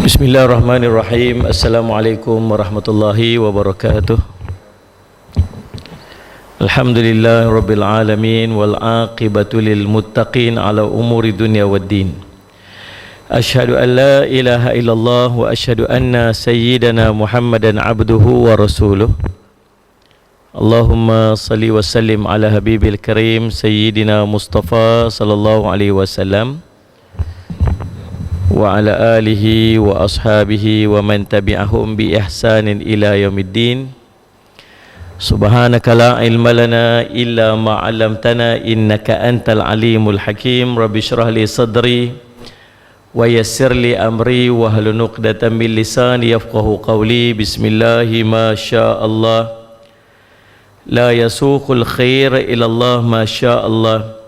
Bismillahirrahmanirrahim. Assalamualaikum warahmatullahi wabarakatuh. Alhamdulillah rabbil alamin wal aqibatu lil muttaqin ala umuri dunya waddin. Asyhadu an la ilaha illallah wa asyhadu anna sayyidana Muhammadan abduhu wa rasuluh. Allahumma salli wa sallim ala habibil karim sayyidina Mustafa sallallahu alaihi wasallam wa ala alihi wa ashabihi wa man tabi'ahum bi ihsanin ila yaumiddin. Subhanaka la ilma lana illa ma 'allamtana innaka antal alimul hakim. Rabbi shrah li sadri wa yassir li amri wa hlul 'uqdatam min lisani yafqahu qawli. Bismillahi ma syaa Allah la yasuqul khair ila Allah ma syaa Allah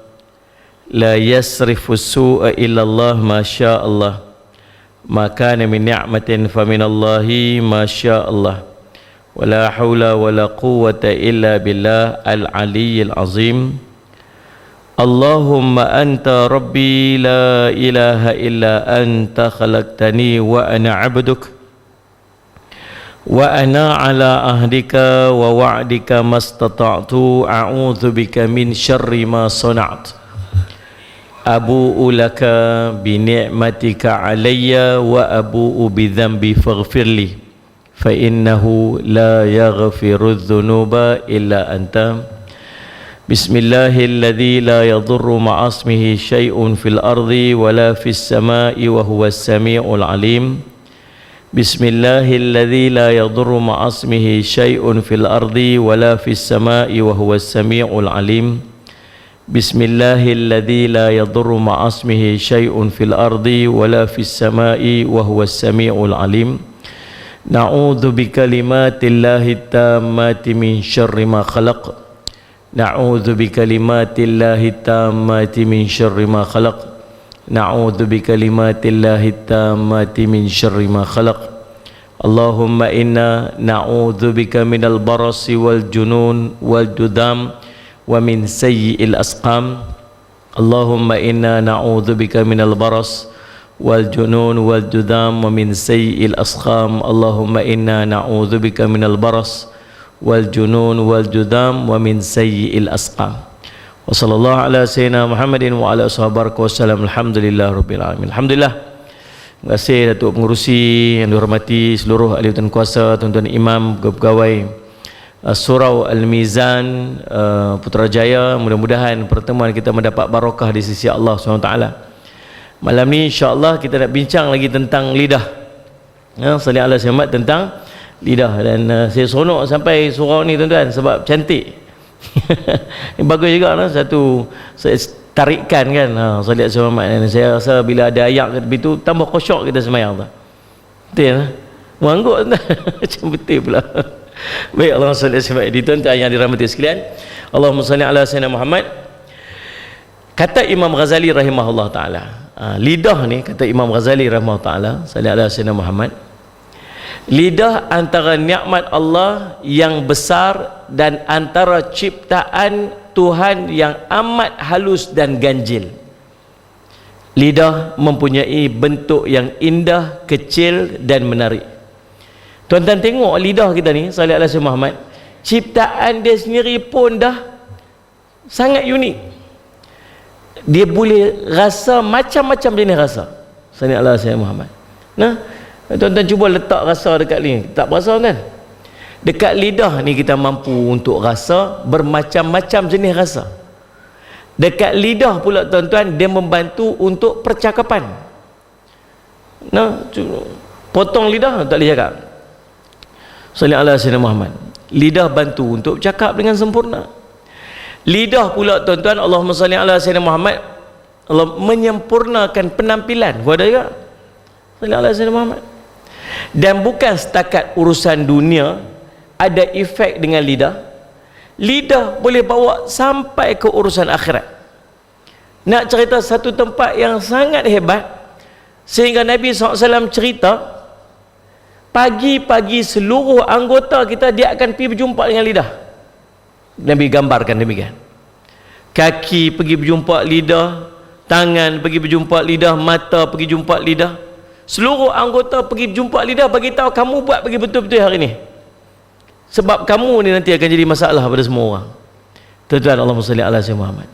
la yasrifu su'a illallah ma syaa Allah ma kana min ni'matin fa min Allahi ma syaa Allah wa la hawla wa la quwwata illa billah al-aliyyil azim. Allahumma anta rabbi la ilaha illa anta khalaqtani wa ana 'abduk wa ana ala ahdika wa wa'dika mastata'tu a'udzu bika min syarri ma sana'tu abu'u laka bi ni'matika alayya wa abu'u bi dhanbi faghfirli fa innahu la yaghfiru dhunuba illa anta. Bismillahilladzi la yadurru ma'asmihi syai'un fil ardi wa la fis sama'i wa huwas sami'ul alim. Bismillahilladzi la yadurru ma'asmihi syai'un fil ardi wa la fis sama'i wa huwas sami'ul alim. Bismillahilladzi la yadurru ma'asmihi syai'un fil ardi wala fis sama'i wa huwas sami'ul alim. Na'udzu bikalimatillahi tammati min syarri ma khalaq. Na'udzu bikalimatillahi tammati min syarri ma khalaq. Na'udzu bikalimatillahi tammati min syarri ma khalaq. Allahumma inna na'udzu bika minal barasi wal junun wal judam wa min sayyi'il asqam. Allahumma inna na'udzu bika minal baras wal junun wal judam wa min sayyi'il asqam. Allahumma inna na'udzu bika minal baras wal junun wal judam wa min sayyi'il asqam. Wa sallallahu ala sayyidina Muhammadin wa ala ashabihi wasallam. Alhamdulillah rabbil alamin. Alhamdulillah. Terima kasih Datuk Pengerusi yang dihormati seluruh ahli dan kuasa, tuan-tuan imam, pegawai Surau Al-Mizan Putrajaya. Mudah-mudahan pertemuan kita mendapat barakah di sisi Allah SWT. Malam ni insya-Allah kita nak bincang lagi tentang lidah. Salih Allah Muhammad tentang lidah. Dan saya seronok sampai surau ni tuan-tuan sebab cantik. Ini bagus juga satu tarikan kan. Salih Allah Muhammad. Dan saya rasa bila ada ayat kat itu tambah khusyuk kita sembahyang tu. Betul Mengangguk tuan. Macam betul pula. Baik, Allahumma salli ala sayyidina tuan-tuan yang dirahmati sekalian. Allahumma salli ala sayyidina Muhammad. Kata Imam Ghazali rahimahullah taala, lidah ni kata Imam Ghazali rahimahullah taala, salli ala sayyidina Muhammad, lidah antara nikmat Allah yang besar dan antara ciptaan Tuhan yang amat halus dan ganjil. Lidah mempunyai bentuk yang indah, kecil dan menarik. Tuan-tuan tengok lidah kita ni, sallallahu alaihi wasallam Muhammad, ciptaan dia sendiri pun dah sangat unik. Dia boleh rasa macam-macam jenis rasa. Sallallahu alaihi wasallam Muhammad. Nah, tuan-tuan cuba letak rasa dekat ni, tak berasa kan? Dekat lidah ni kita mampu untuk rasa bermacam-macam jenis rasa. Dekat lidah pula tuan-tuan dia membantu untuk percakapan. Nah, potong lidah tak boleh cakap. Sallallahu alaihi wasallam Muhammad. Lidah bantu untuk cakap dengan sempurna. Lidah pula tuan-tuan, Allahumma salli ala sayyidina Muhammad, Allah menyempurnakan penampilan. Ada juga sallallahu alaihi wasallam Muhammad. Dan bukan setakat urusan dunia ada efek dengan lidah. Lidah boleh bawa sampai ke urusan akhirat. Nak cerita satu tempat yang sangat hebat sehingga Nabi SAW cerita, pagi-pagi seluruh anggota kita dia akan pergi berjumpa dengan lidah. Nabi gambarkan demikian. Kaki pergi berjumpa lidah, tangan pergi berjumpa lidah, mata pergi jumpa lidah. Seluruh anggota pergi jumpa lidah, bagi tahu kamu buat pergi betul-betul hari ni. Sebab kamu ni nanti akan jadi masalah pada semua orang. Tuan-tuan, Allahumma salli ala sayyidina Muhammad.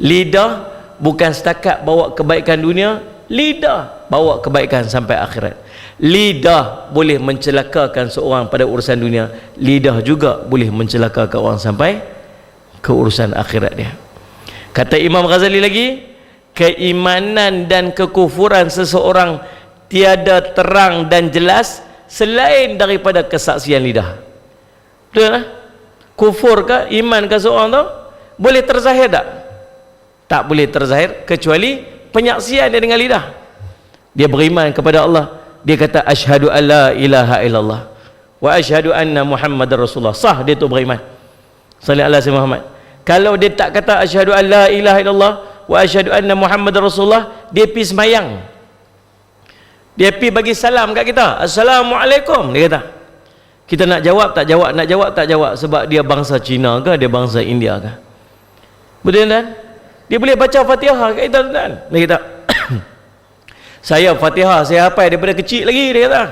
Lidah bukan setakat bawa kebaikan dunia, lidah bawa kebaikan sampai akhirat. Lidah boleh mencelakakan seorang pada urusan dunia, lidah juga boleh mencelakakan orang sampai ke urusan akhirat dia. Kata Imam Ghazali lagi, keimanan dan kekufuran seseorang tiada terang dan jelas selain daripada kesaksian lidah. Betul tak? Kufur ke iman ke seorang tu boleh terzahir tak? Tak boleh terzahir kecuali penyaksian dia dengan lidah. Dia beriman kepada Allah, dia kata asyhadu alla ilaha illallah wa asyhadu anna muhammadar rasulullah, sah dia tu beriman. Sallallahu alaihi Muhammad. Kalau dia tak kata asyhadu alla ilaha illallah wa asyhadu anna muhammadar rasulullah, dia pergi sembahyang, dia pergi bagi salam kat kita, assalamualaikum, dia kata, kita nak jawab tak jawab, nak jawab tak jawab, sebab dia bangsa Cina ke, dia bangsa India ke. Betul kan? Dia boleh baca Fatihah kat kita, tuan. Dia kata saya Fatihah saya hafal daripada kecil lagi, dia kata.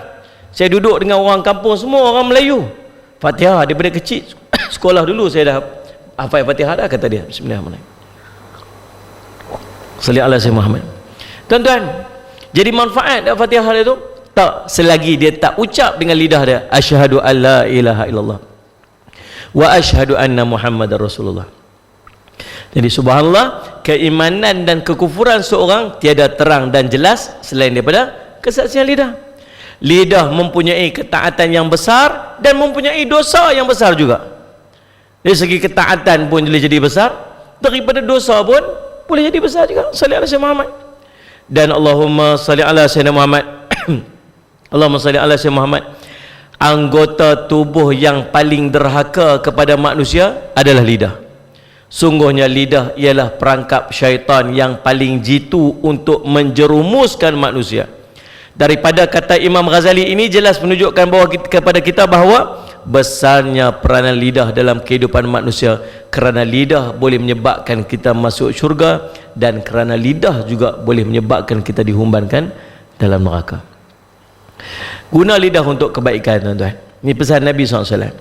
Saya duduk dengan orang kampung semua orang Melayu. Fatihah daripada kecil, sekolah dulu saya dah hafal Fatihah dah, kata dia. Bismillahirrahmanirrahim. Salli ala sayyidina Muhammad. Tuan-tuan, jadi manfaat dak Fatihah dia tu? Tak, selagi dia tak ucap dengan lidah dia asyhadu alla ilaha illallah wa asyhadu anna muhammadar rasulullah. Jadi subhanallah, keimanan dan kekufuran seorang tiada terang dan jelas selain daripada kesaksian lidah. Lidah mempunyai ketaatan yang besar dan mempunyai dosa yang besar juga. Dari segi ketaatan pun boleh jadi besar, daripada dosa pun boleh jadi besar juga. Salli ala sayyidina Muhammad. Dan Allahumma salli ala sayyidina Muhammad. Allahumma salli ala sayyidina Muhammad. Anggota tubuh yang paling derhaka kepada manusia adalah lidah. Sungguhnya lidah ialah perangkap syaitan yang paling jitu untuk menjerumuskan manusia. Daripada kata Imam Ghazali ini jelas menunjukkan kepada kita bahawa besarnya peranan lidah dalam kehidupan manusia, kerana lidah boleh menyebabkan kita masuk syurga, dan kerana lidah juga boleh menyebabkan kita dihumbankan dalam neraka. Guna lidah untuk kebaikan, tuan-tuan. Ini pesan Nabi SAW.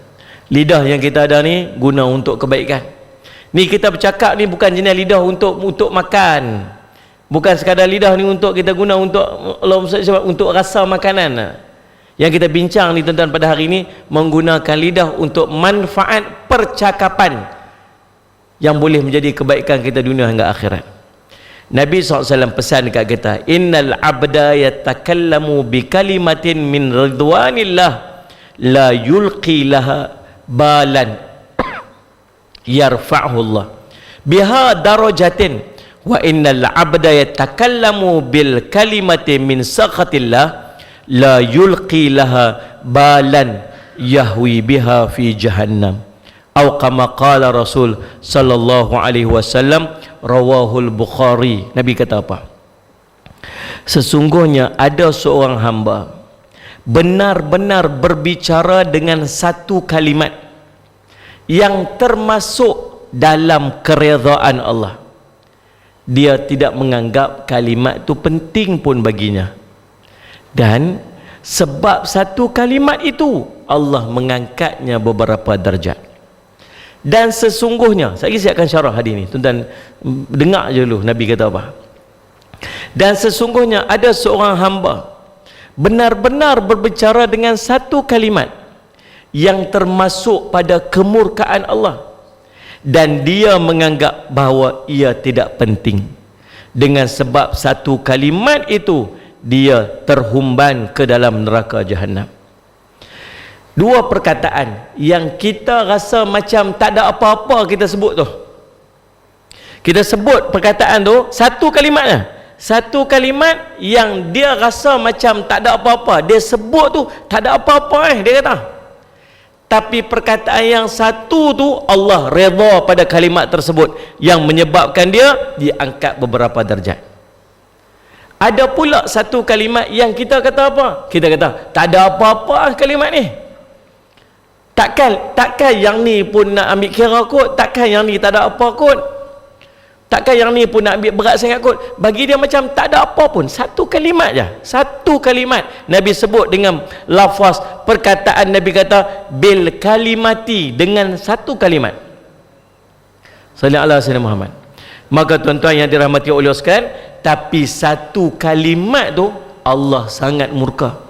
Lidah yang kita ada ni guna untuk kebaikan. Ni kita bercakap ni bukan jenis lidah untuk makan. Bukan sekadar lidah ni untuk kita guna untuk untuk rasa makanan. Yang kita bincang ni, tuan-tuan, pada hari ini menggunakan lidah untuk manfaat percakapan yang boleh menjadi kebaikan kita dunia hingga akhirat. Nabi SAW pesan dekat kita, innal abda yatakallamu bi kalimatin min ridwanillah la yulqi laha balan yarfa'hu Allah biha darajatin, wa innal abda yatakallamu bil kalimati min sakhatillah la yulqi laha balan yahwi biha fi jahannam, atau kama qala Rasul sallallahu alaihi wasallam, rawahul Bukhari. Nabi kata apa? Sesungguhnya ada seorang hamba benar-benar berbicara dengan satu kalimat yang termasuk dalam keredaan Allah. Dia tidak menganggap kalimat itu penting pun baginya, dan sebab satu kalimat itu Allah mengangkatnya beberapa darjat. Dan sesungguhnya, saya akan syarah hadis ini, tuan-tuan dengar je dulu Nabi kata apa. Dan sesungguhnya ada seorang hamba benar-benar berbicara dengan satu kalimat yang termasuk pada kemurkaan Allah, dan dia menganggap bahawa ia tidak penting. Dengan sebab satu kalimat itu dia terhumban ke dalam neraka Jahannam. Dua perkataan yang kita rasa macam tak ada apa-apa kita sebut tu. Kita sebut perkataan tu, satu kalimatnya, satu kalimat yang dia rasa macam tak ada apa-apa, dia sebut tu tak ada apa-apa dia kata. Tapi perkataan yang satu tu Allah redha pada kalimat tersebut, yang menyebabkan dia diangkat beberapa darjat. Ada pula satu kalimat yang kita kata apa? Kita kata tak ada apa-apa kalimat ni. Takkan yang ni pun nak ambil kira kot, takkan yang ni tak ada apa kot. Takkan yang ni pun nak ambil berat sangat kot. Bagi dia macam tak ada apa pun. Satu kalimat je. Satu kalimat. Nabi sebut dengan lafaz perkataan. Nabi kata bil kalimati, dengan satu kalimat. Sallallahu alaihi wasallam Muhammad. Maka tuan-tuan yang dirahmati oleh Allah sekalian, tapi satu kalimat tu Allah sangat murka.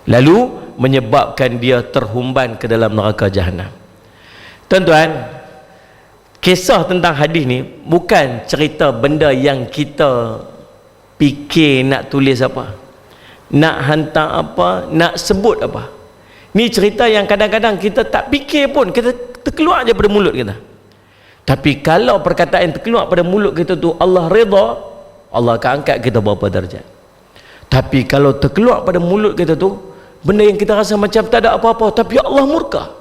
Lalu menyebabkan dia terhumban ke dalam neraka jahanam. Tuan-tuan, kisah tentang hadis ni bukan cerita benda yang kita fikir nak tulis apa, nak hantar apa, nak sebut apa. Ni cerita yang kadang-kadang kita tak fikir pun, kita terkeluar je pada mulut kita. Tapi kalau perkataan yang terkeluar pada mulut kita tu Allah redha, Allah akan angkat kita berapa darjat. Tapi kalau terkeluar pada mulut kita tu benda yang kita rasa macam tak ada apa-apa, tapi Allah murka,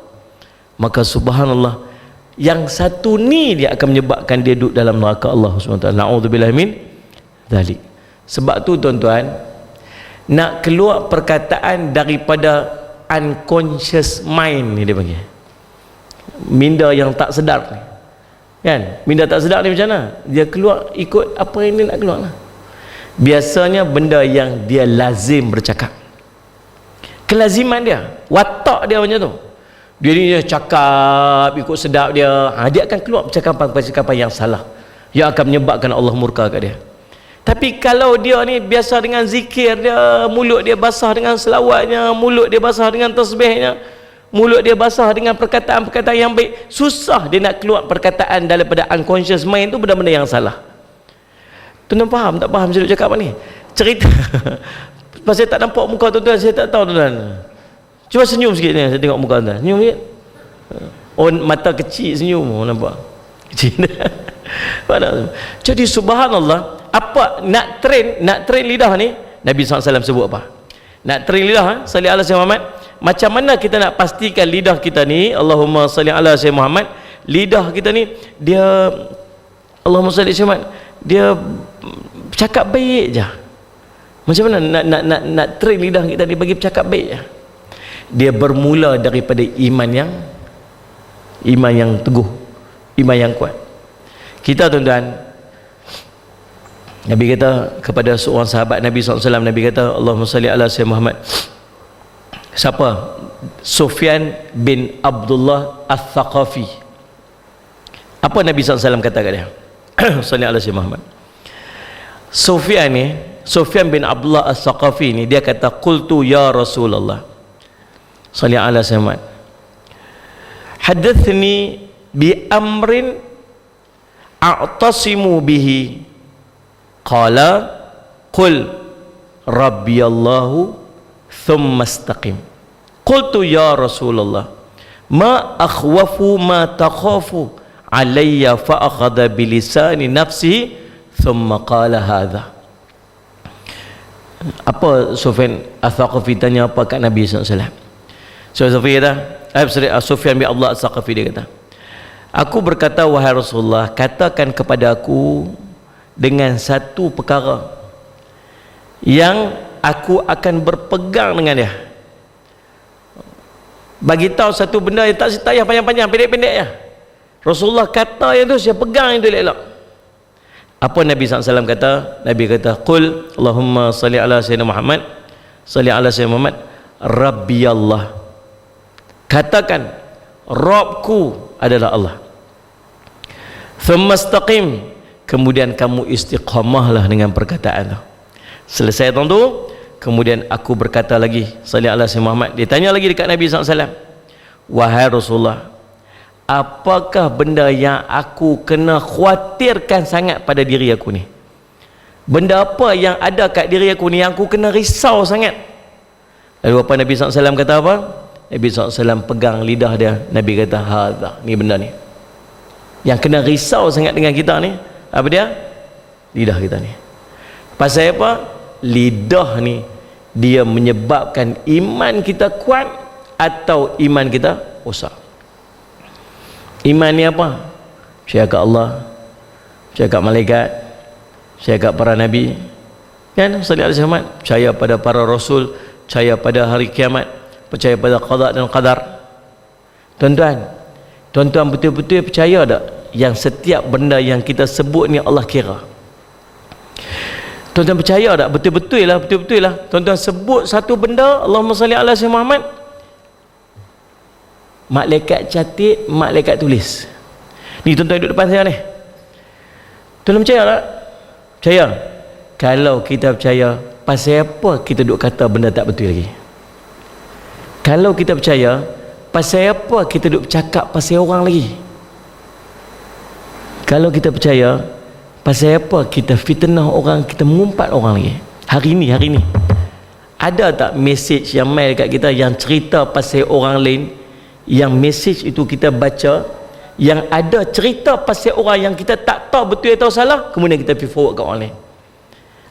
maka subhanallah, yang satu ni dia akan menyebabkan dia duduk dalam neraka Allah SWT. Na'udzubillah min dzalik. Sebab tu tuan-tuan, nak keluar perkataan daripada unconscious mind ni dia panggil, minda yang tak sedar ni, kan? Minda tak sedar ni macam mana? Dia keluar ikut apa yang dia nak keluar lah. Biasanya benda yang dia lazim bercakap, kelaziman dia, watak dia macam tu. Dia ni dia cakap ikut sedap dia, dia akan keluar percakapan-percakapan yang salah yang akan menyebabkan Allah murka kat dia. Tapi kalau dia ni biasa dengan zikir dia, mulut dia basah dengan selawatnya, mulut dia basah dengan tasbihnya, mulut dia basah dengan perkataan-perkataan yang baik, susah dia nak keluar perkataan daripada unconscious mind tu benda-benda yang salah. Tuan-tuan faham tak faham saya cakap apa ni? Cerita pasal tak nampak muka tuan-tuan, saya tak tahu tuan-tuan. Cuba senyum sikit ni, saya tengok muka tuan. Senyum sikit. Oh, mata kecil senyum, oh, nampak. Kecil. Jadi subhanallah, apa nak train lidah ni, Nabi SAW sebut apa? Nak train lidah, salli ala sayyidina Muhammad. Macam mana kita nak pastikan lidah kita ni, Allahumma salli ala sayyidina Muhammad, lidah kita ni dia Allahumma salli ala sayyidina Muhammad, dia cakap baik je. Macam mana nak train lidah kita ni bagi bercakap baik je? Dia bermula daripada iman yang teguh, iman yang kuat. Kita tuan-tuan, Nabi kata kepada seorang sahabat Nabi SAW, Nabi kata Allahumma salli ala sayyidina Muhammad. Siapa? Sufyan bin Abdullah Al-Thaqafi. Apa Nabi SAW kata kat dia? Salli ala sayyidina Muhammad. Sufyan bin Abdullah Al-Thaqafi ni dia kata qultu ya Rasulullah salli ala sayyidina Muhammad, hadathni bi amrin a'tasimu bihi, qala qul rabbiyallahu thumma istaqim. Qultu ya Rasulullah ma akhwafu ma takhafu alayya fa akhadha bilisani nafsihi thumma qala hadha. Apa Sufyan Al-Thaqafi tanya apa kat Nabi SAW? Sufyan bin Abdullah Al-Thaqafi dia kata, aku berkata wahai Rasulullah, katakan kepada aku dengan satu perkara yang aku akan berpegang dengan dia. Bagi tahu satu benda yang tak payah panjang-panjang, pendek-pendek je. Rasulullah kata yang tu saya pegang yang tu elok. Apa Nabi SAW kata? Nabi kata qul Allahumma salli ala sayyidina Muhammad, salli ala sayyidina Muhammad, Rabbi Allah. Katakan Rabbku adalah Allah. Thumma istaqim, kemudian kamu istiqamahlah dengan perkataan tu. Selesai tu, kemudian aku berkata lagi salli ala sayyidina Muhammad. Dia tanya lagi dekat Nabi SAW, wahai Rasulullah, apakah benda yang aku kena khawatirkan sangat pada diri aku ni? Benda apa yang ada kat diri aku ni yang aku kena risau sangat? Lalu apa Nabi SAW kata apa? Nabi SAW pegang lidah dia. Nabi kata hadha, ni benda ni yang kena risau sangat dengan kita ni. Apa dia? Lidah kita ni. Pasal apa? Lidah ni dia menyebabkan iman kita kuat atau iman kita rosak. Iman ni apa? Percaya kat Allah, percaya kat malaikat, percaya kat para nabi, kan? Sallallahu alaihi wasallam, percaya pada para rasul, percaya pada hari kiamat, percaya pada qada dan qadar. Tuan-tuan betul-betul percaya tak yang setiap benda yang kita sebut ni Allah kira. Tuan-tuan percaya tak? Betul-betul lah. Tuan-tuan sebut satu benda, Allahumma salli ala sayyidina Muhammad, malaikat catat, malaikat tulis. Ni tuan-tuan duduk depan saya ni. Tuan-tuan percaya tak? Percaya? Kalau kita percaya, pasal apa kita duduk kata benda tak betul lagi? Kalau kita percaya, pasal apa kita duduk bercakap pasal orang lagi? Kalau kita percaya, pasal apa kita fitnah orang, kita mengumpat orang lagi? Hari ni ada tak mesej yang mail kat kita yang cerita pasal orang lain, yang mesej itu kita baca, yang ada cerita pasal orang yang kita tak tahu betul atau salah, kemudian kita pergi forward kat orang lain?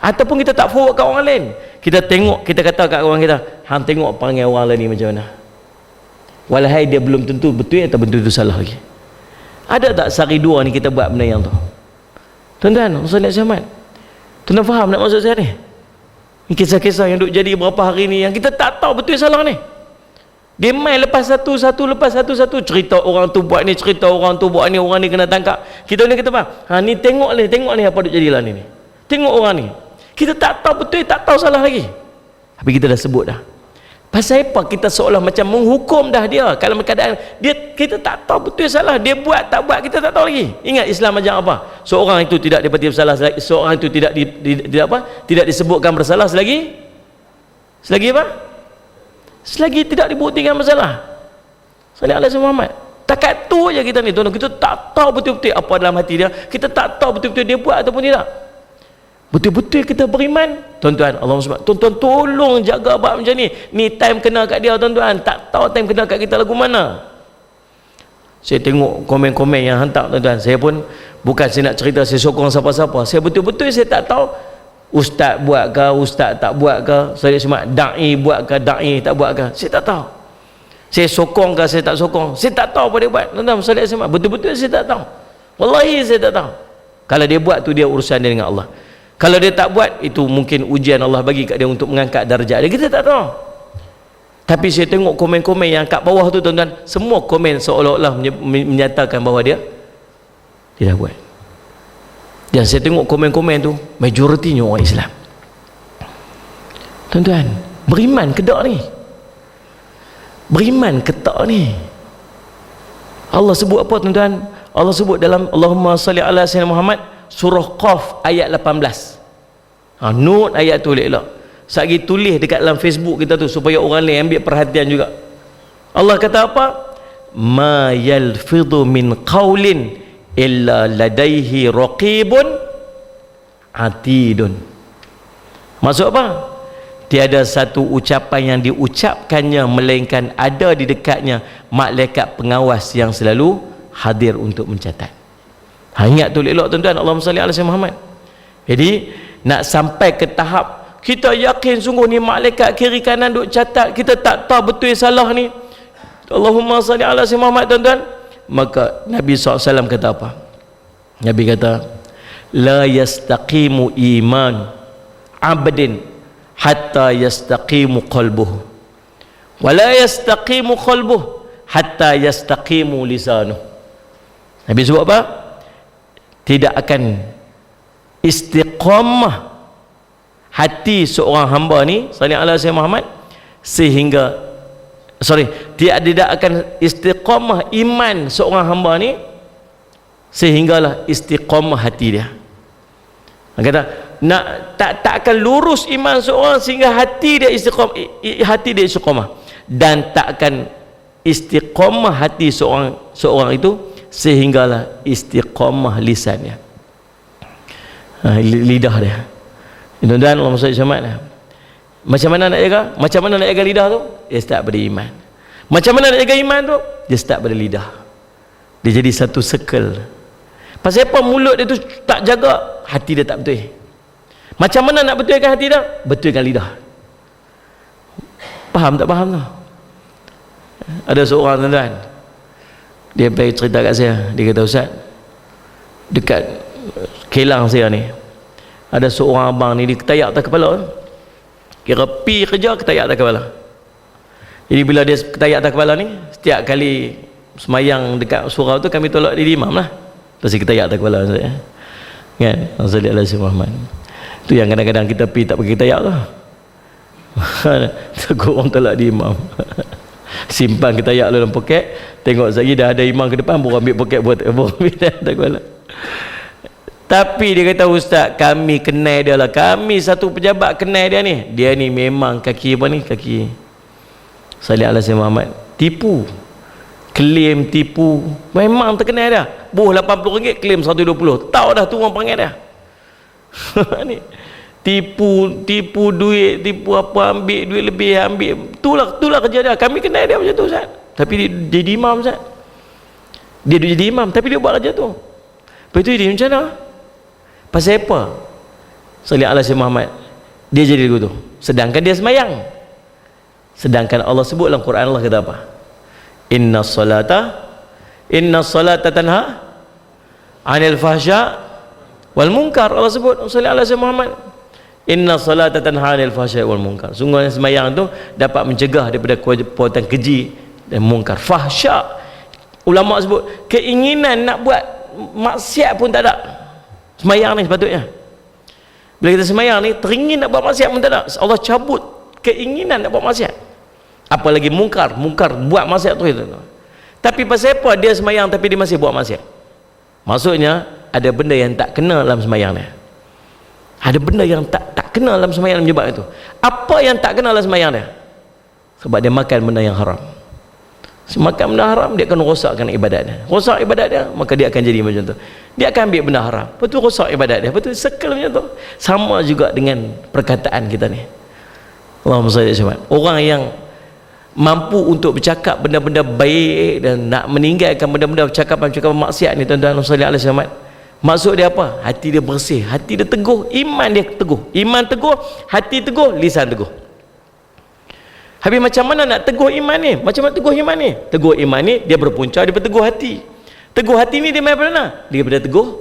Ataupun kita tak forward kat orang lain, kita tengok, kita kata kat orang kita, hang tengok panggil orang lain ni macam mana, walahai dia belum tentu betul atau betul itu salah lagi. Ada tak sehari dua ni kita buat benda yang tu? Tuan-tuan, Ustaz Ahmad, tuan-tuan faham nak maksud saya ni? Ni kisah-kisah yang duk jadi berapa hari ni yang kita tak tahu betul salah ni. Dia main lepas satu cerita orang tu buat ni, cerita orang tu buat ni, orang ni kena tangkap. Kita ni kita faham. Ni tengok ni apa duk jadi lah ni. Tengok orang ni. Kita tak tahu betul, tak tahu salah lagi. Tapi kita dah sebut dah. Pasal apa kita seolah macam menghukum dah dia kalau keadaan dia, kita tak tahu betul salah, dia buat tak buat kita tak tahu lagi. Ingat Islam ajar apa? Seorang itu tidak dipati bersalah, seorang itu tidak disebutkan bersalah selagi apa? Selagi tidak dibuktikan bersalah. Sallallahu alaihi Muhammad. Takat tu je kita ni, tuan-tuan, kita tak tahu betul-betul apa dalam hati dia, kita tak tahu betul-betul dia buat ataupun tidak. Betul-betul kita beriman, tuan-tuan. Allahumma tuan-tuan tolong jaga bab macam ni. Ni time kena kat dia, tuan-tuan. Tak tahu time kena kat kita lagu mana. Saya tengok komen-komen yang hantar, tuan-tuan. Saya pun bukan saya nak cerita saya sokong siapa-siapa. Saya betul-betul saya tak tahu ustaz buat ke, ustaz tak buat ke, saya cuma dai buat ke, dai tak buat ke, saya tak tahu. Saya sokong ke, saya tak sokong, saya tak tahu apa dia buat, tuan-tuan. Betul-betul saya tak tahu. Wallahi saya tak tahu. Kalau dia buat tu dia urusan dia dengan Allah. Kalau dia tak buat, itu mungkin ujian Allah bagi kat dia untuk mengangkat darjat dia, kita tak tahu. Tapi saya tengok komen-komen yang kat bawah tu, tuan-tuan, semua komen seolah-olah menyatakan bahawa dia dah buat. Dan saya tengok komen-komen tu, majoritinya orang Islam. Tuan-tuan, beriman ke tak ni? Beriman ke tak ni? Allah sebut apa, tuan-tuan? Allah sebut dalam Allahumma salli ala sayyidina Muhammad, surah Qaf ayat 18. Note ayat tu elok. Satgi tulis dekat dalam Facebook kita tu supaya orang lain ambil perhatian juga. Allah kata apa? Ma yalfidhu min qaulin illa ladaihi raqibun atidun. Maksud apa? Tiada satu ucapan yang diucapkannya melainkan ada di dekatnya malaikat pengawas yang selalu hadir untuk mencatat. Ingat tu elok, tuan-tuan. Allahumma salli ala sayyidina Muhammad. Jadi nak sampai ke tahap kita yakin sungguh ni malaikat kiri kanan duk catat, kita tak tahu betul salah ni, Allahumma salli ala sayyidina Muhammad, tuan-tuan. Maka Nabi SAW kata apa? Nabi kata, la yastaqimu iman abdin hatta yastaqimu qalbuhu wa la yastaqimu qalbuhu hatta yastaqimu lisanuhu. Nabi sebut apa? Tidak akan istiqamah hati seorang hamba ni, sallallahu alaihi wasallam Muhammad, sehingga tidak akan istiqamah iman seorang hamba ni sehinggalah istiqamah hati dia. Dia kata tak akan lurus iman seorang sehingga hati dia istiqamah, dan tak akan istiqamah hati seorang itu sehinggalah istiqamah lisannya, lidah dia. Tuan-tuan, Allah maksud Syamad, macam mana nak jaga? Macam mana nak jaga lidah tu? Dia start pada iman. Macam mana nak jaga iman tu? Dia start pada lidah. Dia jadi satu circle. Pasal apa mulut dia tu tak jaga, hati dia tak betul. Macam mana nak betulkan hati dia? Betulkan lidah. Faham tak faham tu? Ada seorang, tuan-tuan, dia pergi cerita kat saya. Dia kata, Ustaz, dekat Kelang saya ni ada seorang abang ni, dia ketayak atas kepala. Kira pi kerja ketayak atas kepala. Jadi bila dia ketayak atas kepala ni, setiap kali semayang dekat surau tu kami tolak dia imam lah. Pasti kita tayak tak kepala Ustaz ya. Kan? Sallallahu alaihi Muhammad. Tu yang kadang-kadang kita pergi tak pergi tayak tu. Takut orang tolak di imam. Simpan kita tayak dalam poket, tengok lagi dah ada imam ke depan, baru ambil poket buat tak kepala. Tapi dia kata, ustaz, kami kenal dia lah, kami satu pejabat kenal dia ni memang kaki apa ni, kaki Salih Alaihi Muhammad, tipu, klaim tipu, memang terkenal dia, buh RM80, klaim RM120, tahu dah tu orang panggil dia. Ni tipu duit, tipu apa, ambil duit lebih, ambil, itulah kerja dia. Kami kenal dia macam tu, Ustaz. Tapi dia jadi imam, Ustaz. Dia jadi imam tapi dia buat kerja tu. Lepas tu dia macam mana? Pasal apa? Salih Alaihi Muhammad dia jadi begitu, sedangkan dia semayang. Sedangkan Allah sebut dalam Quran, Allah kata apa? Inna salata tanha 'anil fahsya wal munkar. Allah sebut Salih Alaihi Muhammad, inna salata tanha 'anil fahsya wal munkar. Sungguhnya semayang tu dapat mencegah daripada perbuatan keji dan munkar. Fahsya, ulama sebut keinginan nak buat maksiat pun tak ada. Semayang ni sepatutnya, bila kita semayang ni teringin nak buat maksiat pun tak ada, Allah cabut keinginan nak buat maksiat, apalagi mungkar buat maksiat tu itu. Tapi pasal apa dia semayang tapi dia masih buat maksiat? Maksudnya ada benda yang tak kena dalam semayang dia, ada benda yang tak kena dalam semayang menyebab itu. Apa yang tak kena dalam semayang dia? Sebab dia makan benda yang haram. Makan benda haram, dia akan rosakkan ibadat dia. Rosak ibadat dia, maka dia akan jadi macam tu. Dia akan ambil benda haram, lepas tu rosak ibadat dia, lepas tu circle macam tu. Sama juga dengan perkataan kita ni. Allahumma salli alaihi wasallam. Orang yang mampu untuk bercakap benda-benda baik dan nak meninggalkan benda-benda percakapan maksiat ni, tuan-tuan sallallahu alaihi wasallam, maksud dia apa? Hati dia bersih, hati dia teguh, iman dia teguh, iman teguh, hati teguh, lisan teguh. Habis macam mana nak teguh iman ni? Macam mana teguh iman ni? Teguh iman ni dia berpunca daripada teguh hati. Teguh hati ni dia main pada mana? Daripada teguh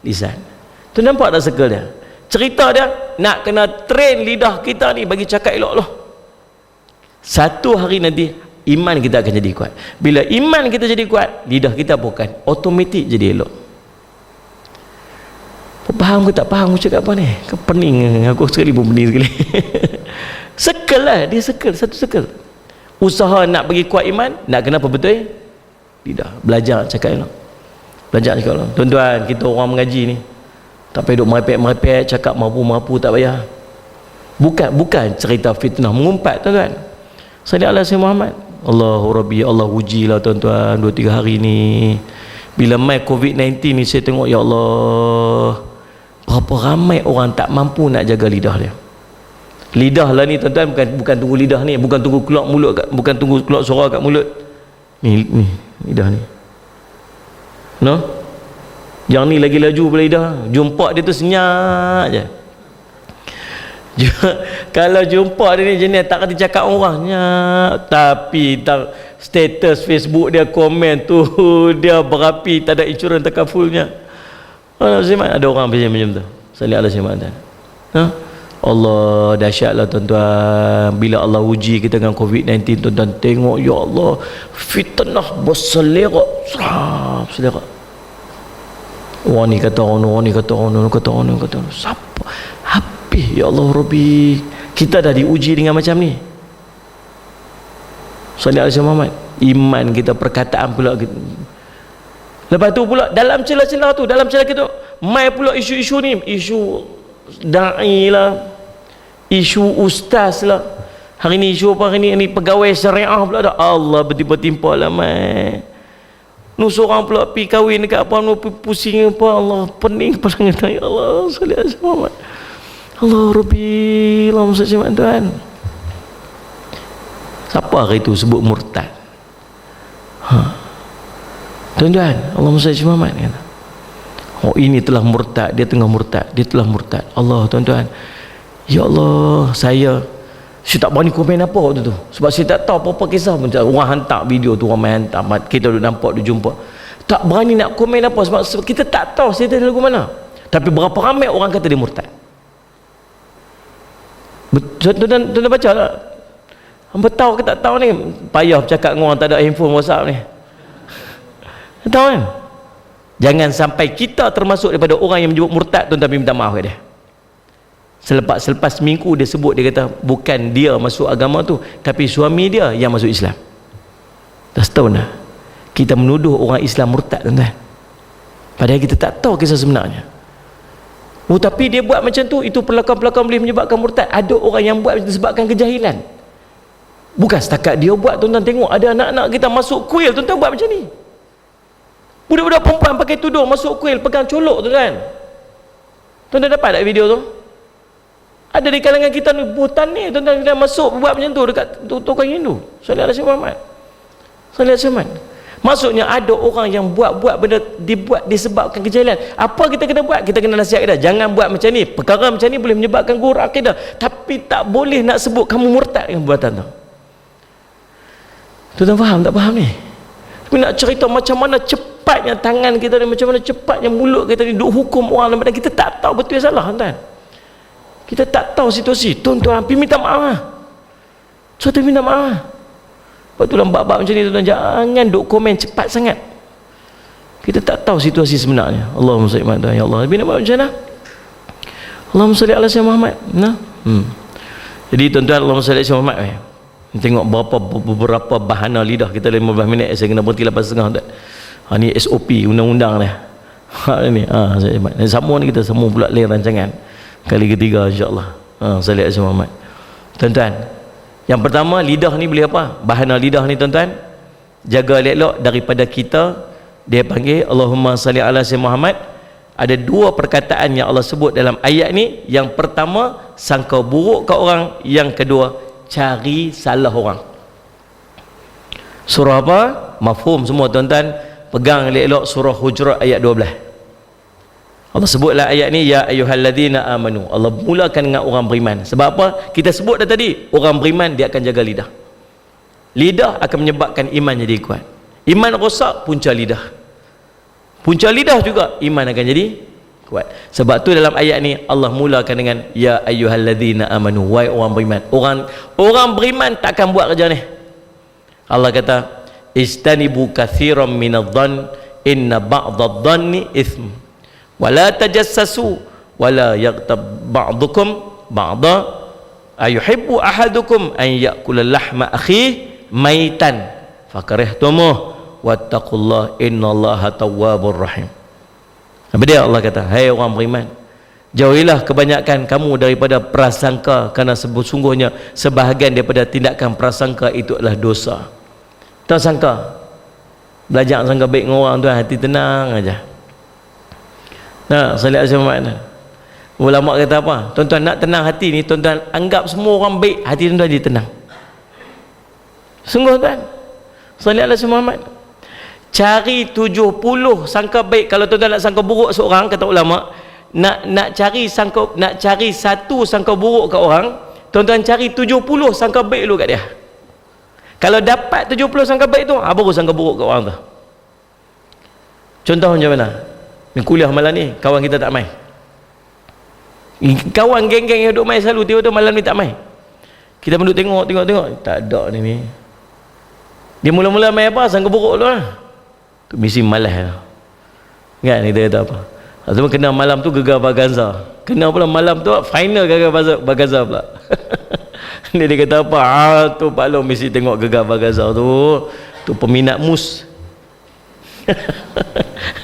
lisan. Tu nampak tak circle dia? Cerita dia nak kena train lidah kita ni bagi cakap elok-elok. Satu hari nanti iman kita akan jadi kuat. Bila iman kita jadi kuat, lidah kita bukan automatik jadi elok. Faham ke tak faham aku cakap apa ni? Kau pening aku sekali pun pening sekali. Circle lah, dia circle, satu circle. Usaha nak bagi kuat iman, nak kena apa betul? Lidah. Belajar cakap elok, belajar cakap elok. Tuan-tuan, kita orang mengaji ni tak payah duk merepek cakap mampu tak payah. Bukan cerita fitnah mengumpat, tuan-tuan. Sallallahu alaihi Muhammad, Allahu Rabbi, Allah ujilah tuan-tuan 2-3 hari ni. Bila mai COVID-19 ni saya tengok, ya Allah, berapa ramai orang tak mampu nak jaga lidah dia. Lidah lah ni tuan-tuan, bukan tunggu lidah ni, bukan tunggu keluar mulut, bukan tunggu keluar suara kat mulut ni lidah ni, no, yang ni lagi laju pada lidah. Jumpa dia tu senyap je. Kalau jumpa dia ni jenis tak kata cakap orangnya, tapi tak status Facebook dia, komen tu dia berapi, tak ada insurans takafulnya. Ada orang macam tu. Salih alaihi wasallam. Allah, dahsyatlah tuan-tuan. Bila Allah uji kita dengan COVID-19, tuan-tuan tengok, ya Allah, fitnah berselerak, selerak. Orang ni kata orang ni kata orang ni kata siapa? Habis, ya Allah Rabbi, kita dah diuji dengan macam ni. Sallallahu alaihi Muhammad, iman kita, perkataan pula kita. Lepas tu pula dalam celah-celah tu, dalam celah kita mai pula isu-isu ni, isu da'i lah, isu ustaz lah. Hari ni isu apa hari ni pegawai syariah pula dah. Allah, bertimpa-timpa lah mai. Nu seorang pula pi kahwin dekat apa, nu pusing apa, Allah, pening kepala kita. Ya Allah, sallallahu alaihi wasallam. Allah Rabbi, Allahumma salli alaihi Tuhan. Siapa hari itu sebut murtad? Tuan-tuan, Allahumma salli alaihi Muhammad. Oh, ini telah murtad, dia tengah murtad, dia telah murtad. Allah, tuan-tuan, ya Allah, saya tak berani komen apa waktu tu, sebab saya tak tahu apa-apa kisah pun. Orang hantar video tu, orang main hantar, kita duduk nampak, duduk jumpa, tak berani nak komen apa, sebab kita tak tahu cerita dia lagu mana. Tapi berapa ramai orang kata dia murtad. Tuan-tuan baca tak? Hamba tahu ke tak tahu ni? Payah bercakap dengan orang tak ada handphone WhatsApp ni. Tahu kan? Jangan sampai kita termasuk daripada orang yang menyebut murtad, tuan-tuan minta maaf kat dia. Selepas seminggu dia sebut, dia kata bukan dia masuk agama tu, tapi suami dia yang masuk Islam. Dah setahun dah kita menuduh orang Islam murtad, tuan-tuan, padahal kita tak tahu kisah sebenarnya. Oh, tapi dia buat macam tu, itu pelakon-pelakon boleh menyebabkan murtad. Ada orang yang buat disebabkan kejahilan. Bukan setakat dia buat, tuan-tuan tengok ada anak-anak kita masuk kuil, tuan-tuan buat macam ni. Budak-budak perempuan pakai tudung masuk kuil, pegang colok, tuan-tuan. Tuan-tuan dapat tak video tu? Ada di kalangan kita ni butan ni, tuan-tuan, kita masuk buat macam tu dekat tukang Hindu. Sallallahu alaihi Muhammad. Sallallahu alaihi Muhammad. Maksudnya ada orang yang buat benda dibuat disebabkan kejahilan. Apa kita kena buat? Kita kena nasihat dia, jangan buat macam ni. Perkara macam ni boleh menyebabkan gurur akidah, tapi tak boleh nak sebut kamu murtad dengan perbuatan tu. Tuan-tuan faham tak faham ni? Tapi nak cerita macam mana cepatnya tangan kita ni, macam mana cepatnya mulut kita ni duk hukum orang, dan kita tak tahu betul yang salah, tuan. Kita tak tahu situasi. Tuan-tuan, pergi minta maaf lah. Suatu minta maaf lah. Lepas tu dalam bab-bab macam ni, tuan-tuan, jangan duk komen cepat sangat. Kita tak tahu situasi sebenarnya. Allahumma salli ala ya Allah. Nabi nak buat macam mana? Allahumma salli ala sayyidina Muhammad. Nah. Jadi tuan-tuan, Allahumma salli ala sayyidina Muhammad. Tengok beberapa bahana lidah kita 15 minit, saya kena berhenti 8.30. Ni SOP undang-undang ni. Ni sama ni, kita semua pula lain rancangan kali ketiga insya-Allah. Salli ala sayyidina Muhammad. Tuan-tuan, yang pertama, lidah ni boleh apa? Bahana lidah ni, tuan-tuan, jaga elok-elok daripada kita. Dia panggil Allahumma salli ala sayyidina Muhammad. Ada dua perkataan yang Allah sebut dalam ayat ni. Yang pertama, sangka buruk ke orang. Yang kedua, cari salah orang. Surah apa? Mafhum semua, tuan-tuan. Pegang elok-elok surah Hujurat ayat 12. Allah sebutlah ayat ni, ya ayyuhalladzina amanu. Allah mulakan dengan orang beriman. Sebab apa? Kita sebut dah tadi, orang beriman dia akan jaga lidah. Lidah akan menyebabkan iman jadi kuat. Iman rosak, punca lidah. Punca lidah juga iman akan jadi kuat. Sebab tu dalam ayat ni Allah mulakan dengan ya ayyuhalladzina amanu, wahai orang beriman. Orang beriman takkan buat kerja ni. Allah kata, istanibu katsiran minadh-dhann inna ba'dadh-dhanni itsm. Wala tajassasu wala yaghtab ba'dukum ba'da ayuhibbu ahadukum an ya'kula lahma akhihi maitan fakarihtumuh wattaqullaha innallaha tawwabur rahim. Apa dia? Allah kata, hai orang beriman, jauhilah kebanyakan kamu daripada prasangka, kerana sesungguhnya sebahagian daripada tindakan prasangka itu adalah dosa. Tak sangka, belajar sangka baik dengan orang tu, hati tenang aja. Nah, sallallahu alaihi wasallam. Ulama kata apa? Tuan-tuan, nak tenang hati ni, tuan-tuan anggap semua orang baik, hati tuan-tuan jadi tenang. Sungguh, tuan. Sallallahu alaihi wasallam. Cari 70 sangka baik. Kalau tuan-tuan nak sangka buruk seorang, kata ulama, nak cari satu sangka buruk kat orang, tuan-tuan cari 70 sangka baik dulu kat dia. Kalau dapat 70 sangka baik tu, baru sangka buruk kat orang tu. Contoh macam mana? Ni kuliah malam ni, kawan kita tak main. Kawan geng-geng yang duduk main selalu, tiba-tiba malam ni tak main. Kita duduk tengok, tak ada ni. Dia mula-mula main apa? Sangka buruk tu lah. Mesti malas lah. Kan kita kata apa? Atau kena malam tu gegar Baganza. Kena pula malam tu final gegar Baganza pula. Dia kata apa? Tu Pak Long mesti tengok gegar Baganza tu. Tu peminat mus.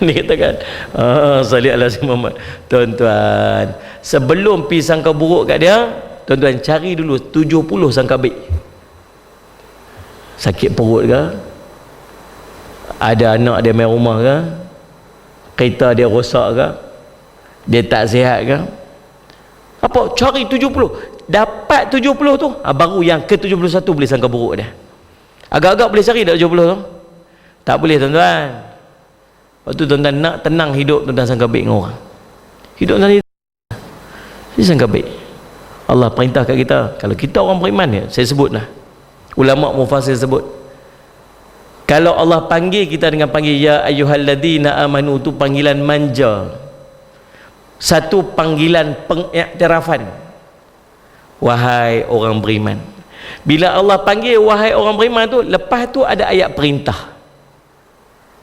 Dia katakan, salli ala sayyidina Muhammad. Tuan-tuan, sebelum pergi sangka buruk kat dia, tuan-tuan cari dulu 70 sangka baik. Sakit perut ke? Ada anak dia main rumah ke? Kereta dia rosak ke? Dia tak sihat ke? Apa? Cari 70. Dapat 70 tu, baru yang ke 71 boleh sangka buruk dia. Agak-agak boleh cari tak 70 tu? Tak boleh, tuan-tuan. Waktu tuan-tuan nak tenang hidup, tuan-tuan sangka baik dengan orang. Hidup tuan-tuan dia sangka baik. Allah perintah kat kita, kalau kita orang beriman ya, saya sebut lah, ulama mufassir sebut, kalau Allah panggil kita dengan panggil ya ayyuhalladzina amanu, tu panggilan manja, satu panggilan pengiktirafan, wahai orang beriman. Bila Allah panggil wahai orang beriman tu, lepas tu ada ayat perintah.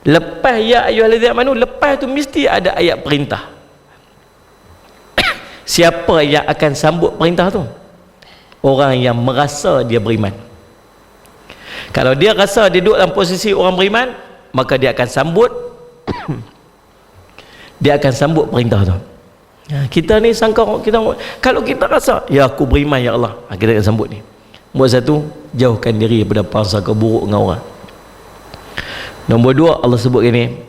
Lepas ya ayyuhallazina amanu, lepas tu mesti ada ayat perintah. Siapa yang akan sambut perintah tu? Orang yang merasa dia beriman. Kalau dia rasa dia duduk dalam posisi orang beriman, maka dia akan sambut dia akan sambut perintah tu. Kita ni sangka kita, kalau kita rasa ya aku beriman ya Allah, kita akan sambut ni. Nombor satu, jauhkan diri daripada prasangka buruk dengan orang. Nombor dua, Allah sebut gini,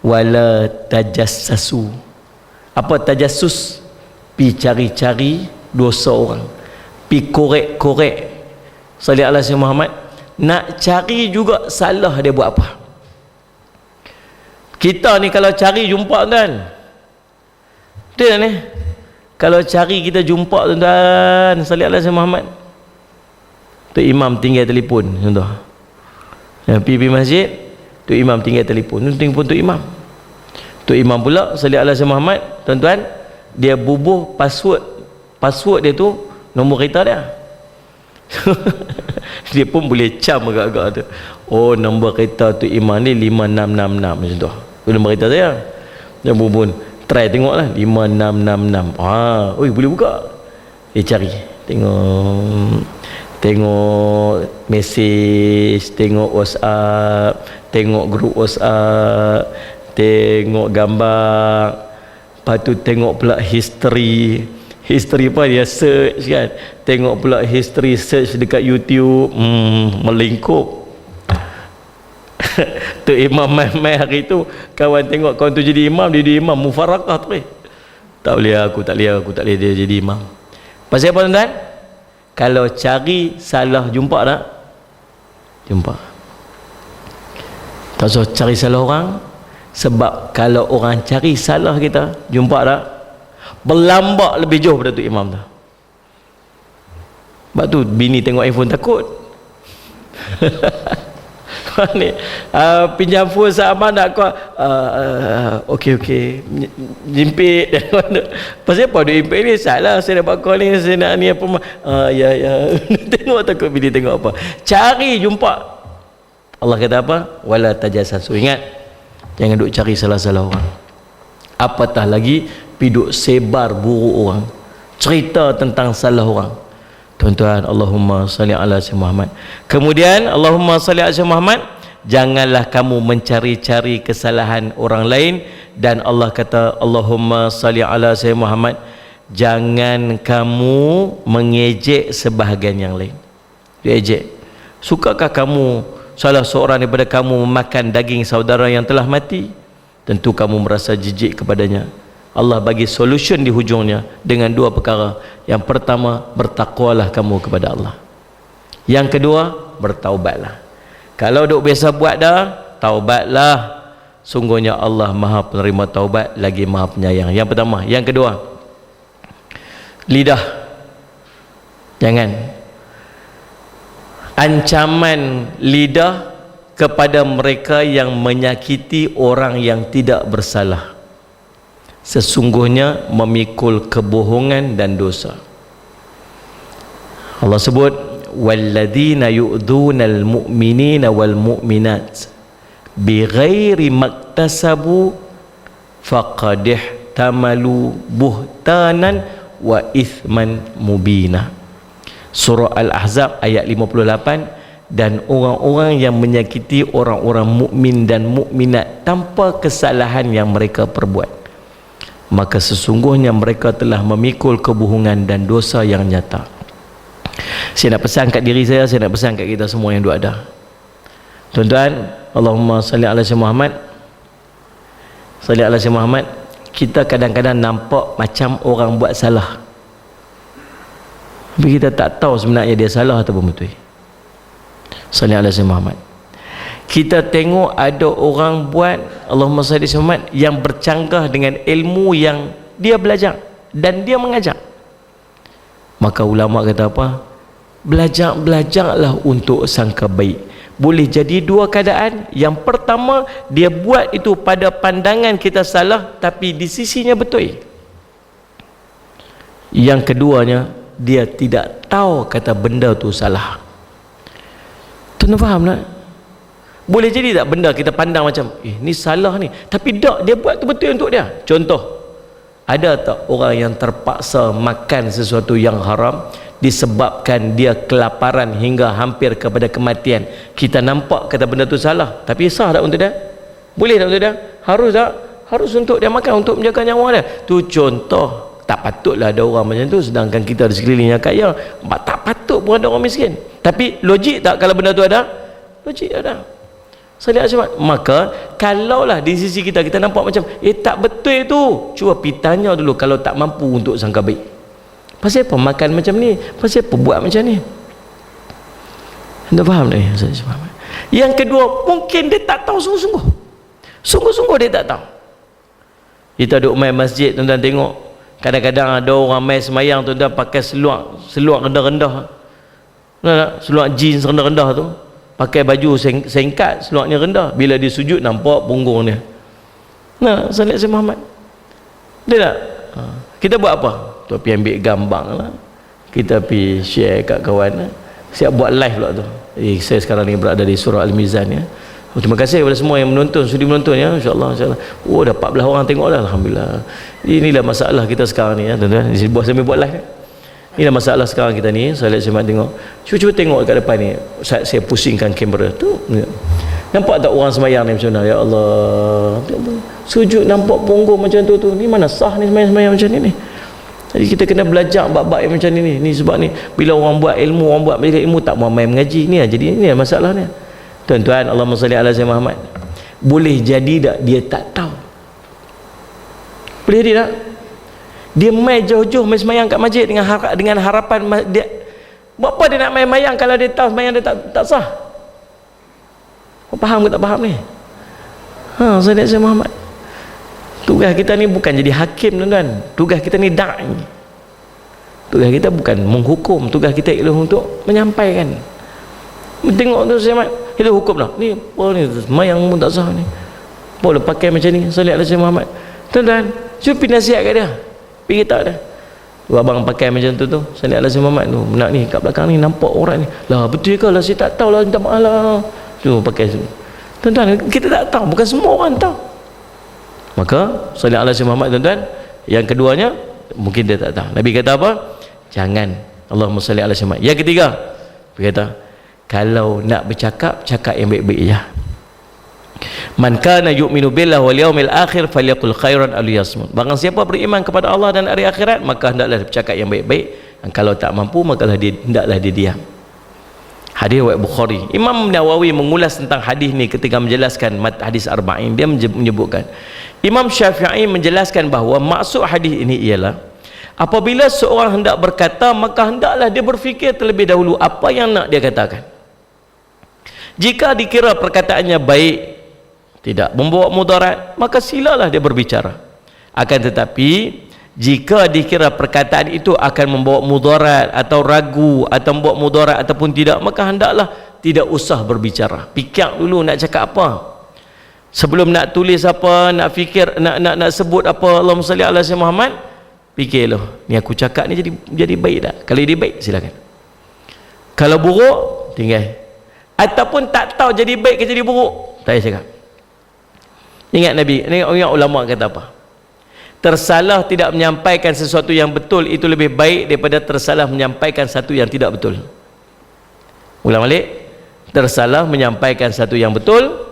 wala tajassasu. Apa tajassus? Pi cari-cari dosa orang, pi korek-korek. Salih ala Sayyidina Muhammad, nak cari juga salah dia buat apa. Kita ni kalau cari jumpa tuan, betul ni, kalau cari kita jumpa tuan, salih ala Sayyidina Muhammad, tu imam tinggal telefon contoh, pergi masjid, tu imam tinggal telefon, tu imam, tu imam pula salih ala Sayyidina Muhammad, tuan-tuan, dia bubuh password dia tu nombor kereta dia. Dia pun boleh cam agak-agak tu, oh nombor kereta tu imam ni 5666 macam tu, tu nombor kereta saya. Dia pun try tengok lah 5666, oi boleh buka. Dia cari, tengok mesej, tengok WhatsApp, tengok grup WhatsApp, tengok gambar. Lepas tu tengok pula history apa dia search kan, tengok pula history search dekat YouTube, melingkup. Tu imam mai hari tu, kawan tengok kawan tu jadi imam, dia jadi imam mufarakah tu. Tak boleh aku tak boleh dia jadi imam. Pasal apa tuan-tuan? Kalau cari salah jumpa tak? Jumpa. Tak usah cari salah orang. Sebab kalau orang cari salah kita, jumpa tak? Berlambak lebih jauh pada tu imam tu. Sebab tu bini tengok iPhone takut. Ni pinjam phone sama nak kau okey jimpit. Pasal apa dia jimpit ni? Salah saya dapat call ni, saya nak ni apa ya tengok takut bini tengok apa. Cari jumpa. Allah kata apa? Wala tajassasu. Ingat, jangan duk cari salah-salah orang. Apatah lagi piduk sebar buruk orang, cerita tentang salah orang. Tuan-tuan, Allahumma salli ala Sayyidina Muhammad. Kemudian Allahumma salli ala Sayyidina Muhammad, janganlah kamu mencari-cari kesalahan orang lain. Dan Allah kata Allahumma salli ala Sayyidina Muhammad, jangan kamu mengejek sebahagian yang lain. Dia ejek. Sukakah kamu salah seorang daripada kamu memakan daging saudara yang telah mati? Tentu kamu merasa jijik kepadanya. Allah bagi solution di hujungnya dengan dua perkara. Yang pertama, bertakwalah kamu kepada Allah. Yang kedua, bertaubatlah. Kalau duk biasa buat dah, taubatlah. Sungguhnya Allah Maha penerima taubat lagi Maha penyayang. Yang pertama. Yang kedua, lidah. Jangan. Ancaman lidah kepada mereka yang menyakiti orang yang tidak bersalah, sesungguhnya memikul kebohongan dan dosa. Allah sebut walladzina yu'dzunal mu'minina wal mu'minat bighairi maktasabu faqad ihtamalu buhtanan wa ithman mubina. Surah Al-Ahzab ayat 58. Dan orang-orang yang menyakiti orang-orang mukmin dan mukminat tanpa kesalahan yang mereka perbuat, maka sesungguhnya mereka telah memikul kebohongan dan dosa yang nyata. Saya nak pesan kat diri saya nak pesan kat kita semua yang duk ada. Tuan-tuan, Allahumma salli ala Sayyidina Muhammad. Salli ala Sayyidina Muhammad. Kita kadang-kadang nampak macam orang buat salah, tapi kita tak tahu sebenarnya dia salah ataupun betul. Salli ala Sayyidina Muhammad. Kita tengok ada orang buat Allahumma salli ala Sayyidina Muhammad yang bercanggah dengan ilmu yang dia belajar dan dia mengajar. Maka ulama kata apa? Belajarlah untuk sangka baik. Boleh jadi dua keadaan. Yang pertama, dia buat itu pada pandangan kita salah, tapi di sisinya betul. Yang keduanya, dia tidak tahu kata benda tu salah. Tuan faham tak? Boleh jadi tak benda kita pandang macam ni salah ni, tapi tak, dia buat tu betul untuk dia. Contoh, ada tak orang yang terpaksa makan sesuatu yang haram disebabkan dia kelaparan hingga hampir kepada kematian? Kita nampak kata benda tu salah, tapi sah tak untuk dia? Boleh tak untuk dia? Harus tak? Harus untuk dia makan, untuk menjaga nyawa dia. Tu contoh. Tak patutlah ada orang macam tu, sedangkan kita di sekelilingnya kaya. Tak patut pun ada orang miskin. Tapi logik tak kalau benda tu ada? Logik ada. Saya lihat macam, maka kalaulah di sisi kita, kita nampak macam tak betul tu, cuba pitanya dulu kalau tak mampu untuk sangka baik. Pasal apa makan macam ni? Pasal apa buat macam ni? Anda faham tak? Yang kedua, mungkin dia tak tahu sungguh-sungguh. Sungguh-sungguh dia tak tahu. Kita duduk main masjid, tuan-tuan tengok, kadang-kadang ada orang main semayang, tuan-tuan pakai seluar rendah-rendah, seluar jeans rendah-rendah tu, pakai baju singkat, seluarnya rendah, bila dia sujud nampak punggung dia. Salat Sayyid Muhammad dia tak? Kita buat apa? Tu pergi ambil gambar lah, kita pergi share kat kawan, siap buat live pula tu. Saya sekarang ni berada di surah Al-Mizan ya. Terima kasih kepada semua yang menonton, sudi menonton ya, insyaAllah. Dah 14 orang tengok dah, Alhamdulillah. Inilah masalah kita sekarang ni ya, tuan-tuan. Sambil buat live. Inilah masalah sekarang kita ni. Saya lihat Syed tengok. Cuba tengok kat depan ni. Saya pusingkan kamera tu. Nampak tak orang sembahyang ni macam mana? Ya Allah. Sujud nampak punggung macam tu. Ni mana sah ni sembahyang macam ni. Jadi kita kena belajar bab-bab yang macam ni. Ni sebab ni bila orang buat ilmu, orang buat majlis ilmu tak mau main mengaji ni. Jadi ni masalah ni. Tuan-tuan, Allahumma salli ala Sayyidina Muhammad. Boleh jadi tak dia tak tahu? Boleh jadi tak? Dia main jauh-jauh main semayang kat masjid dengan harapan dia. Buat apa dia nak main mayang kalau dia tahu semayang dia tak sah? Faham ke tak faham ni? Sayyidina Muhammad. Tugas kita ni bukan jadi hakim, tuan-tuan. Tugas kita ni da'i. Tugas kita bukan menghukum, tugas kita ialah untuk menyampaikan. Tengok tu Sayyid Muhammad, kita hukum dah. Ni apa ni? Semayang pun tak sah ni. Boleh pakai macam ni. Salat Sayyid Muhammad. Tuan-tuan, cuba pergi nasihat kat dia. Pergi tak dia. Abang pakai macam tu Salat Sayyid Muhammad tu. Nak ni kat belakang ni nampak orang ni. Lah betul ke lah, saya tak tahu lah, minta maaf lah. Tu pakai tu. Tuan-tuan, kita tak tahu, bukan semua orang tahu. Maka Salat Sayyid Muhammad, tuan-tuan, yang keduanya mungkin dia tak tahu. Nabi kata apa? Jangan. Allahumma salli ala Sayyid Muhammad. Yang ketiga, dia kata, kalau nak bercakap, cakap yang baik-baik je. Man kana yu'minu billahi wal yawmil akhir falyaqul khairan aw liyasmut. Barang siapa beriman kepada Allah dan hari akhirat, maka hendaklah bercakap yang baik-baik. Dan kalau tak mampu, maka hendaklah dia diam. Hadis riwayat Bukhari. Imam Nawawi mengulas tentang hadis ni ketika menjelaskan hadis arba'in. Dia menyebutkan, Imam Syafi'i menjelaskan bahawa maksud hadis ini ialah apabila seorang hendak berkata, maka hendaklah dia berfikir terlebih dahulu apa yang nak dia katakan. Jika dikira perkataannya baik, tidak membawa mudarat, maka silalah dia berbicara. Akan tetapi jika dikira perkataan itu akan membawa mudarat atau ragu atau membawa mudarat ataupun tidak, maka hendaklah tidak usah berbicara. Fikir dulu nak cakap apa. Sebelum nak tulis apa, nak fikir, nak sebut apa, Allahumma salli ala Sayyidina Muhammad, fikirlah, ni aku cakap ni jadi baik tak? Kalau dia baik, silakan. Kalau buruk, tinggal. Ataupun tak tahu jadi baik ke jadi buruk, tak payah cakap. Ingat Nabi, ingat ulama kata apa? Tersalah tidak menyampaikan sesuatu yang betul itu lebih baik daripada tersalah menyampaikan satu yang tidak betul. Ulang balik. Tersalah menyampaikan satu yang betul,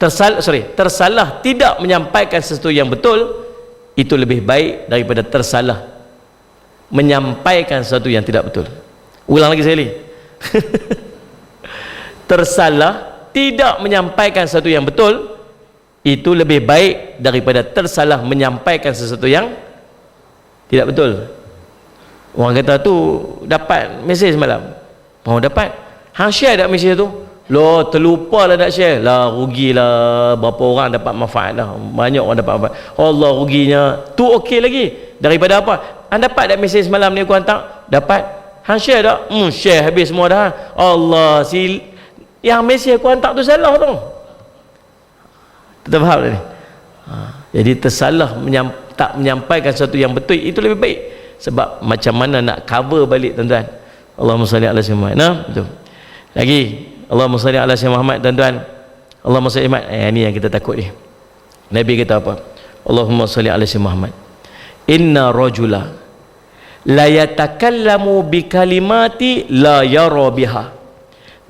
tersalah tidak menyampaikan sesuatu yang betul itu lebih baik daripada tersalah menyampaikan sesuatu yang tidak betul. Ulang lagi sekali. Tersalah tidak menyampaikan sesuatu yang betul itu lebih baik daripada tersalah menyampaikan sesuatu yang tidak betul. Orang kata tu dapat mesej semalam, mau dapat hang share tak mesej tu? Loh, terlupa lah nak share lah, rugilah. Berapa orang dapat manfaat lah, banyak orang dapat manfaat. Allah, ruginya tu okey lagi daripada apa? Hang dapat tak mesej semalam ni aku hantar? Dapat. Hang share tak? Share habis semua dah. Allah, yang mesej aku hantar tu salah tu. Kita faham tak ni? Jadi tersalah tak menyampaikan sesuatu yang betul itu lebih baik. Sebab macam mana nak cover balik, tuan-tuan? Allahumma salli ala Sayyidina Muhammad. Betul. Lagi Allahumma salli ala sayyidina Muhammad, tuan-tuan. Allahumma salli Muhammad. Ini yang kita takut ni. Nabi kata apa? Allahumma salli ala sayyidina Muhammad. Inna rajula la yatakallamu bi kalimati la yara biha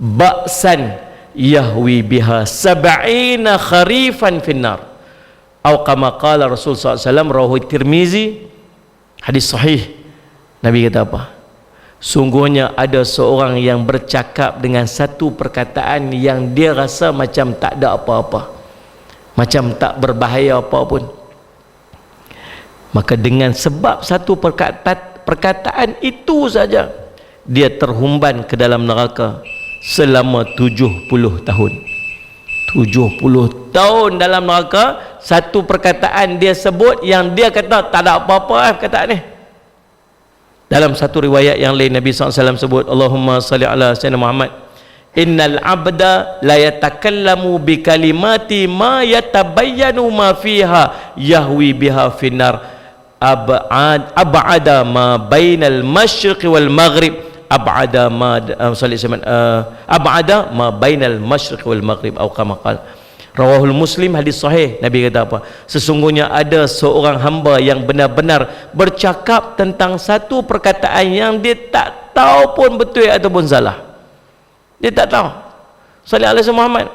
ba'san yahwi biha sab'ina kharifan finnar. Atau kama qala Rasul sallallahu alaihi wasallam, rawahu Tirmizi, hadis sahih. Nabi kata apa? Sungguhnya ada seorang yang bercakap dengan satu perkataan yang dia rasa macam tak ada apa-apa, macam tak berbahaya apa pun. Maka dengan sebab satu perkataan itu saja, dia terhumban ke dalam neraka selama 70 tahun. 70 tahun dalam neraka. Satu perkataan dia sebut yang dia kata tak ada apa-apa perkataan ni. Dalam satu riwayat yang lain, Nabi SAW sebut, Allahumma salli ala sayyidina Muhammad, innal abda la yatakallamu bi kalimati ma yatabayyanu ma fiha yahwi biha finnar ab'ada ma bainal masyriq wal maghrib ab'ada ma ab'ada ma bainal masyriq wal maghrib, atau kama qala. Rawahul Muslim, hadis sahih. Nabi kata apa? Sesungguhnya ada seorang hamba yang benar-benar bercakap tentang satu perkataan yang dia tak tahu pun betul ataupun salah. Dia tak tahu. Sallallahu alaihi Muhammad.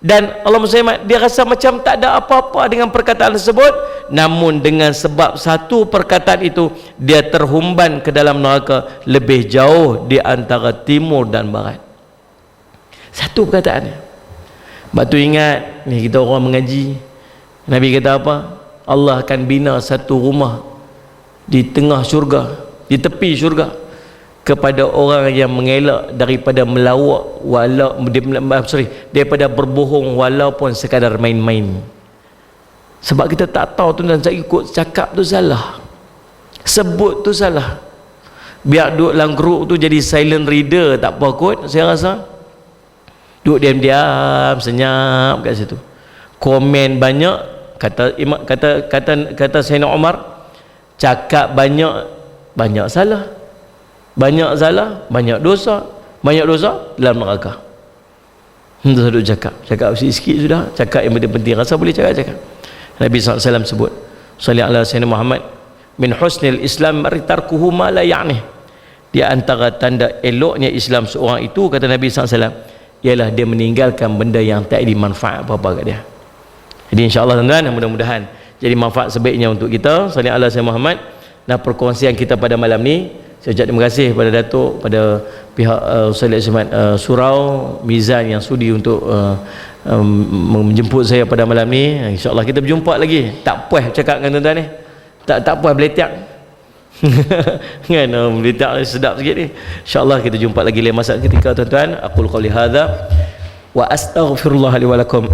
Dan Allah SWT, dia rasa macam tak ada apa-apa dengan perkataan tersebut, namun dengan sebab satu perkataan itu, dia terhumban ke dalam neraka lebih jauh di antara timur dan barat. Satu perkataan. Batu ingat ni, kita orang mengaji, Nabi kata apa? Allah akan bina satu rumah di tengah syurga, di tepi syurga, kepada orang yang mengelak daripada melawak daripada berbohong walaupun sekadar main-main. Sebab kita tak tahu tu, dan saya ikut cakap tu salah, sebut tu salah, biar duduk dalam grup tu jadi silent reader tak apa kot. Saya rasa duduk diam-diam senyap kat situ, komen banyak, kata Sayyidina Umar, cakap banyak salah, banyak dosa dalam neraka. Duduk cakap sikit-sikit sudah, cakap yang penting-penting, rasa boleh cakap. Nabi SAW sebut, salli ala sayyidina Muhammad, min husnil Islam tarkuhu ma la ya'nih. Di antara tanda eloknya Islam seorang itu, kata Nabi SAW, ialah dia meninggalkan benda yang tak ada manfaat apa-apa kat dia. Jadi insya-Allah tuan-tuan, mudah-mudahan jadi manfaat sebaiknya untuk kita. Salli ala sayyidina Muhammad. Dan perkongsian kita pada malam ni, saya ucap terima kasih kepada Datuk, pada pihak Ustaz Surau Mizan yang sudi untuk menjemput saya pada malam ni. InsyaAllah kita berjumpa lagi. Tak puas cakap dengan tuan-tuan ni, tak puas beletiak kan, beletiak sedap sikit ni. InsyaAllah kita jumpa lagi lain masa ketika, tuan-tuan. Aqul qawli hadha wa astaghfirullah li wa lakum.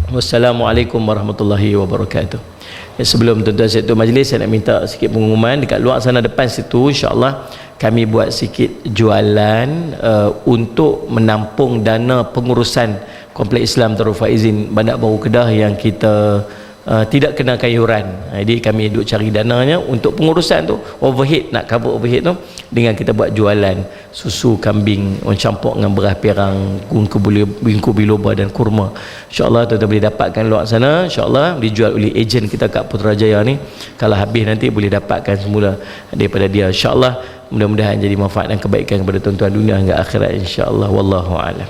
Wassalamualaikum warahmatullahi wabarakatuh. Sebelum tuan-tuan saya tutup majlis, saya nak minta sikit pengumuman. Dekat luar sana depan situ, insyaAllah kami buat sikit jualan untuk menampung dana pengurusan Kompleks Islam Darul Faizin Bandar Baru Kedah yang kita tidak kenakan yuran. Jadi kami duk cari dananya untuk pengurusan tu, overhead, nak cover overhead tu, dengan kita buat jualan susu kambing orang campur dengan beras perang, bingku biloba dan kurma. InsyaAllah tuan-tuan boleh dapatkan luar sana. InsyaAllah dijual oleh ejen kita kat Putrajaya ni. Kalau habis nanti boleh dapatkan semula daripada dia. InsyaAllah mudah-mudahan jadi manfaat dan kebaikan kepada tuan-tuan dunia hingga akhirat, insyaAllah. Wallahu a'lam.